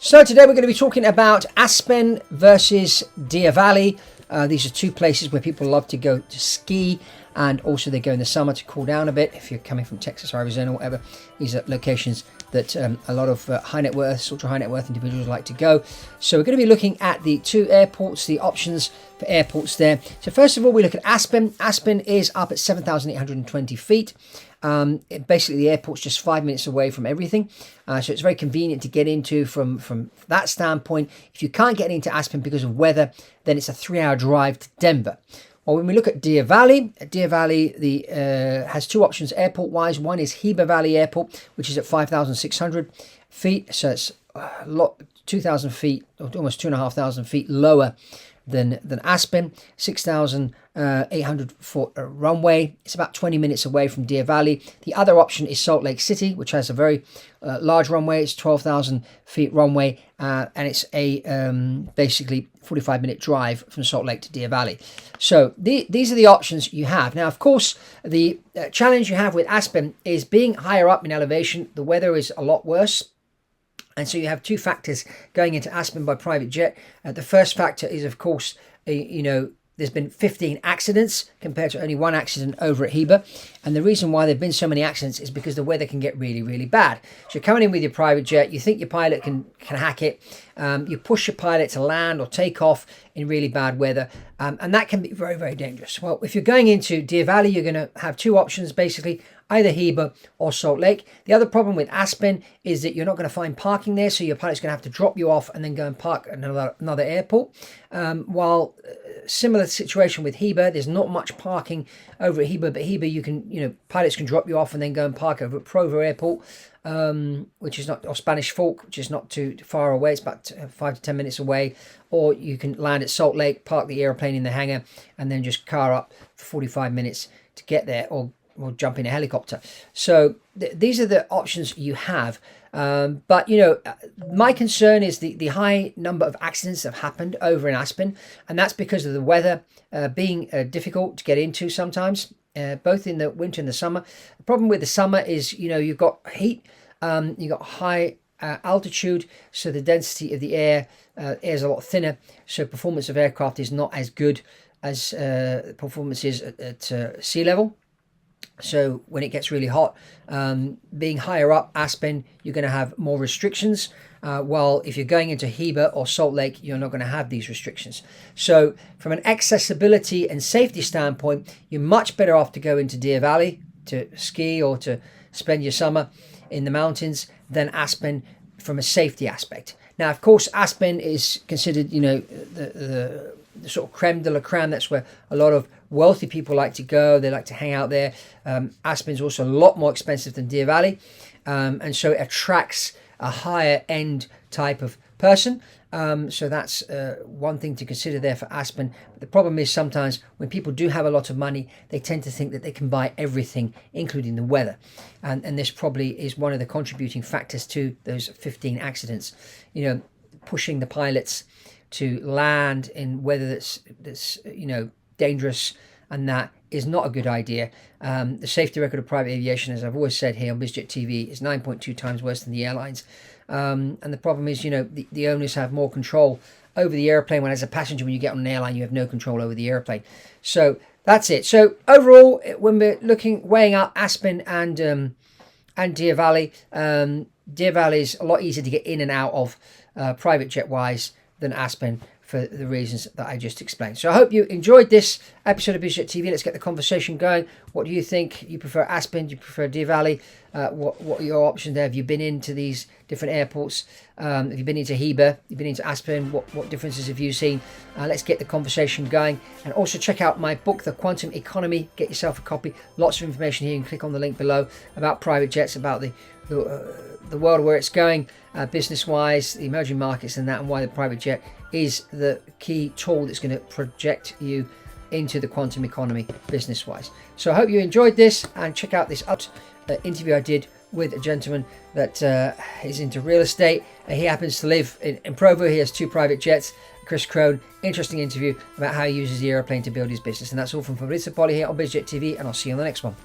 So today we're going to be talking about Aspen versus Deer Valley. These are two places where people love to go to ski, and also they go in the summer to cool down a bit. If you're coming from Texas or Arizona or whatever, these are locations that a lot of high net worth, ultra high net worth individuals like to go. So we're going to be looking at the two airports, the options for airports there. So first of all, we look at Aspen. Aspen is up at 7,820 feet. Basically, the airport's just 5 minutes away from everything, so it's very convenient to get into from that standpoint. If you can't get into Aspen because of weather, then it's a 3-hour drive to Denver. Well, when we look at Deer Valley, has two options airport-wise. One is Heber Valley Airport, which is at 5,600 feet, so it's 2,000 feet, or almost 2,500 feet lower than Aspen. 6,800 foot runway. It's about 20 minutes away from Deer Valley. The other option is Salt Lake City, which has a very large runway. It's 12,000 feet runway, and it's a basically 45-minute drive from Salt Lake to Deer Valley. So these are the options you have. Now, of course, the challenge you have with Aspen is being higher up in elevation. The weather is a lot worse. And so you have two factors going into Aspen by private jet. The first factor is, of course, there's been 15 accidents compared to only one accident over at Heber. And the reason why there have been so many accidents is because the weather can get really, really bad. So you're coming in with your private jet, you think your pilot can hack it. You push your pilot to land or take off in really bad weather. And that can be very, very dangerous. Well, if you're going into Deer Valley, you're going to have two options, basically, either Heber or Salt Lake. The other problem with Aspen is that you're not going to find parking there, so your pilot's going to have to drop you off and then go and park at another airport. While similar situation with Heber, there's not much parking over at Heber, but Heber pilots can drop you off and then go and park over at Provo Airport, which is not, or Spanish Fork, which is not too far away. It's about 5 to 10 minutes away. Or you can land at Salt Lake, park the airplane in the hangar, and then just car up for 45 minutes to get there, or jump in a helicopter. So these are the options you have. But my concern is the high number of accidents that have happened over in Aspen, and that's because of the weather being difficult to get into sometimes, both in the winter and the summer. The problem with the summer is you've got heat, you've got high altitude, so the density of the air is a lot thinner, so performance of aircraft is not as good as performance is at sea level. So when it gets really hot, being higher up Aspen, you're going to have more restrictions. While if you're going into Heber or Salt Lake, you're not going to have these restrictions. So from an accessibility and safety standpoint, you're much better off to go into Deer Valley to ski or to spend your summer in the mountains than Aspen from a safety aspect. Now, of course, Aspen is considered, the sort of creme de la creme. That's where a lot of wealthy people like to go. They like to hang out there. Aspen's also a lot more expensive than Deer Valley, and so it attracts a higher end type of person. So that's one thing to consider there for Aspen. But the problem is sometimes when people do have a lot of money, they tend to think that they can buy everything, including the weather. And this probably is one of the contributing factors to those 15 accidents. Pushing the pilots to land in weather that's dangerous, and that is not a good idea. The safety record of private aviation, as I've always said here on Biz JetTV, is 9.2 times worse than the airlines. And the problem is, the owners have more control over the airplane, when as a passenger, when you get on an airline, you have no control over the airplane. So that's it. So overall, when we're weighing up Aspen and Deer Valley, Deer Valley is a lot easier to get in and out of private jet wise than Aspen, for the reasons that I just explained. So I hope you enjoyed this episode of Biz JetTV. Let's get the conversation going. What do you think? You prefer Aspen? Do you prefer Deer Valley? What are your options there? Have you been into these different airports? Have you been into Heber? You've been into Aspen? What differences have you seen? Let's get the conversation going. And also check out my book, The Quantum Economy. Get yourself a copy. Lots of information here. You can click on the link below about private jets, about the world where it's going, business-wise, the emerging markets and that, and why the private jet is the key tool that's going to project you into the quantum economy business-wise. So I hope you enjoyed this, and check out this interview I did with a gentleman that is into real estate. He happens to live in Provo. He has two private jets. Chris Crone, interesting interview about how he uses the airplane to build his business. And that's all from Fabrizio Poli here on Biz JetTV, and I'll see you on the next one.